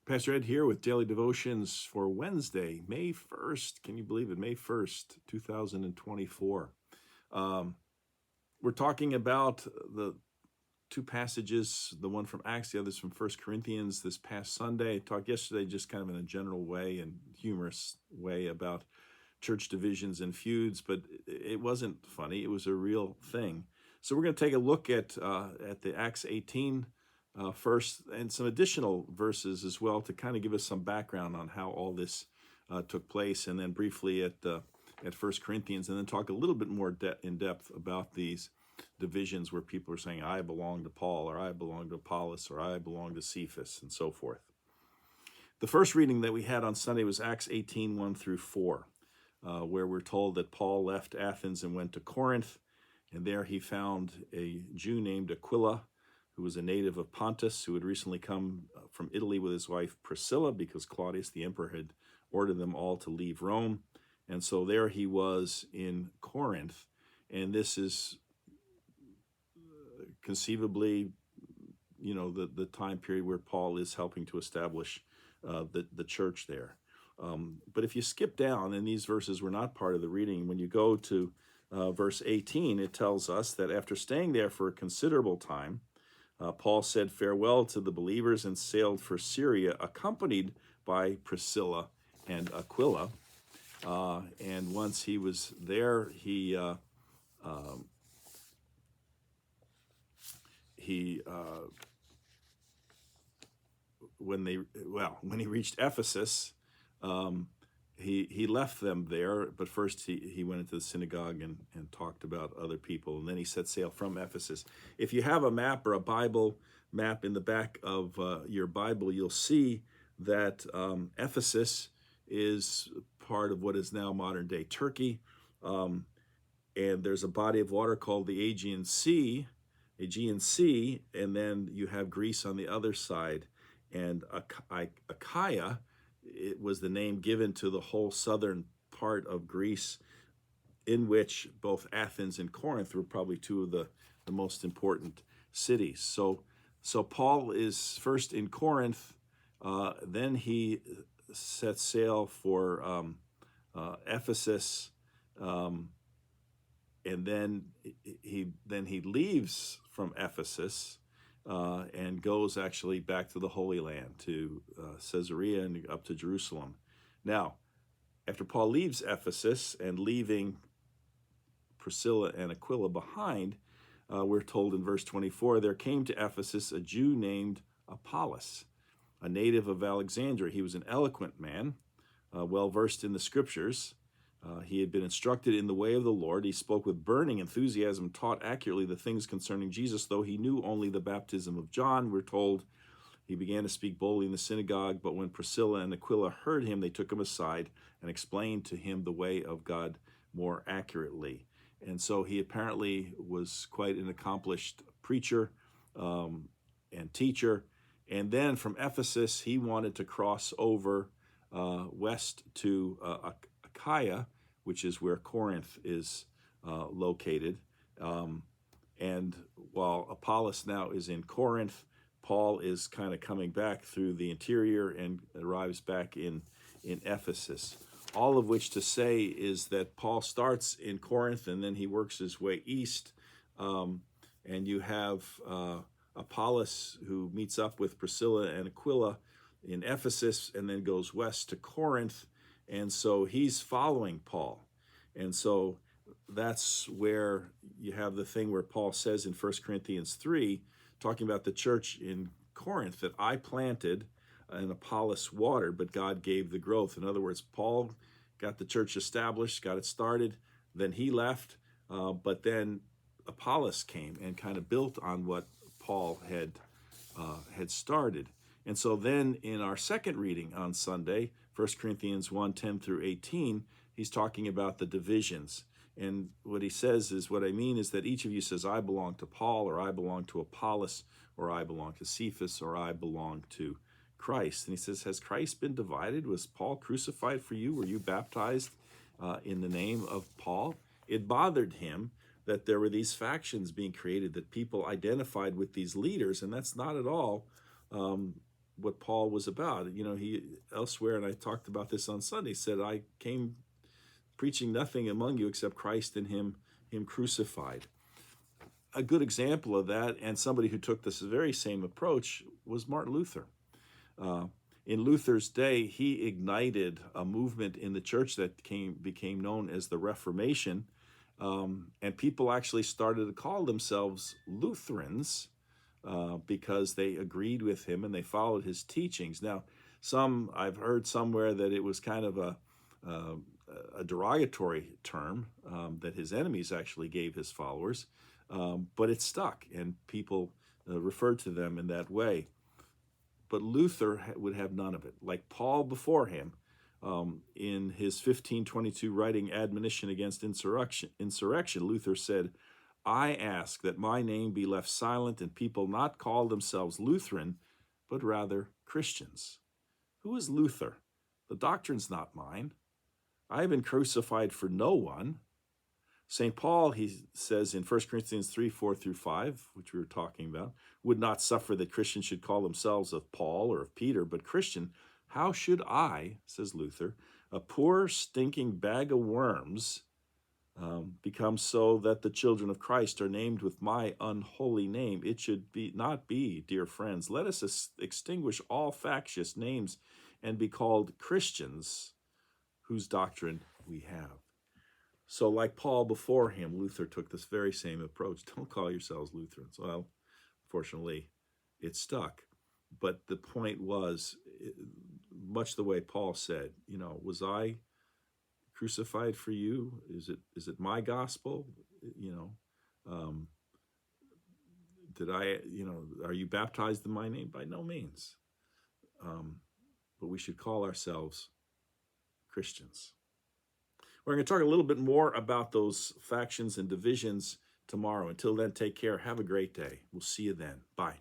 Pastor Ed here with Daily Devotions for Wednesday, May 1st. Can you believe it? May 1st, 2024. We're talking about the two passages, the one from Acts, the other's from 1 Corinthians this past Sunday. I talked yesterday just kind of in a general way and humorous way about church divisions and feuds, but it wasn't funny. It was a real thing. So we're going to take a look at the Acts 18 first, and some additional verses as well to kind of give us some background on how all this took place, and then briefly at 1 Corinthians, and then talk a little bit more in depth about these divisions where people are saying, I belong to Paul, or I belong to Apollos, or I belong to Cephas, and so forth. The first reading that we had on Sunday was Acts 18, 1 through 4, where we're told that Paul left Athens and went to Corinth, and there he found a Jew named Aquila, who was a native of Pontus, who had recently come from Italy with his wife Priscilla, because Claudius the emperor had ordered them all to leave Rome. And so there he was in Corinth, and this is conceivably, the time period where Paul is helping to establish the church there. But if you skip down, and these verses were not part of the reading, when you go to verse 18, it tells us that after staying there for a considerable time, Paul said farewell to the believers and sailed for Syria, accompanied by Priscilla and Aquila. And once he was there, when he reached Ephesus, he left them there, but first he went into the synagogue and talked about other people, and then he set sail from Ephesus. If you have a map or a Bible map in the back of your Bible, you'll see that Ephesus is part of what is now modern-day Turkey, and there's a body of water called the Aegean Sea, and then you have Greece on the other side, and Achaia, it was the name given to the whole southern part of Greece, in which both Athens and Corinth were probably two of the most important cities. So Paul is first in Corinth, then he sets sail for Ephesus, and then he leaves from Ephesus and goes actually back to the Holy Land, to Caesarea and up to Jerusalem. Now, after Paul leaves Ephesus and leaving Priscilla and Aquila behind, we're told in verse 24, there came to Ephesus a Jew named Apollos, a native of Alexandria. He was an eloquent man, well-versed in the scriptures. He had been instructed in the way of the Lord. He spoke with burning enthusiasm, taught accurately the things concerning Jesus, though he knew only the baptism of John. We're told he began to speak boldly in the synagogue, but when Priscilla and Aquila heard him, they took him aside and explained to him the way of God more accurately. And so he apparently was quite an accomplished preacher and teacher. And then from Ephesus, he wanted to cross over west to Achaia, which is where Corinth is located. And while Apollos now is in Corinth, Paul is kind of coming back through the interior and arrives back in Ephesus. All of which to say is that Paul starts in Corinth and then he works his way east. And you have Apollos, who meets up with Priscilla and Aquila in Ephesus and then goes west to Corinth. And so he's following Paul. And so that's where you have the thing where Paul says in 1 Corinthians 3, talking about the church in Corinth, that I planted and Apollos watered, but God gave the growth. In other words, Paul got the church established, got it started, then he left, but then Apollos came and kind of built on what Paul had started. And so then in our second reading on Sunday, 1 Corinthians 1, 10 through 18, he's talking about the divisions. And what he says is, what I mean is that each of you says, I belong to Paul, or I belong to Apollos, or I belong to Cephas, or I belong to Christ. And he says, has Christ been divided? Was Paul crucified for you? Were you baptized in the name of Paul? It bothered him that there were these factions being created, that people identified with these leaders, and that's not at all what Paul was about. He elsewhere, and I talked about this on Sunday, said, I came preaching nothing among you except Christ and him crucified. A good example of that, and somebody who took this very same approach, was Martin Luther. In Luther's day, he ignited a movement in the church that became known as the Reformation, and people actually started to call themselves Lutherans because they agreed with him and they followed his teachings. Now, I've heard somewhere that it was kind of a derogatory term that his enemies actually gave his followers, but it stuck, and people referred to them in that way. But Luther would have none of it. Like Paul before him, in his 1522 writing Admonition Against Insurrection, Luther said, I ask that my name be left silent and people not call themselves Lutheran, but rather Christians. Who is Luther? The doctrine's not mine. I have been crucified for no one. St. Paul, he says in 1 Corinthians 3, 4 through 5, which we were talking about, would not suffer that Christians should call themselves of Paul or of Peter, but Christian. How should I, says Luther, a poor stinking bag of worms, become so that the children of Christ are named with my unholy name? It should not be, dear friends. Let us extinguish all factious names and be called Christians, whose doctrine we have. So like Paul before him, Luther took this very same approach. Don't call yourselves Lutherans. Well, fortunately, it stuck. But the point was, much the way Paul said, was I crucified for you? Is it my gospel? Did I, are you baptized in my name? By no means. But we should call ourselves Christians. We're going to talk a little bit more about those factions and divisions tomorrow. Until then, take care. Have a great day. We'll see you then. Bye.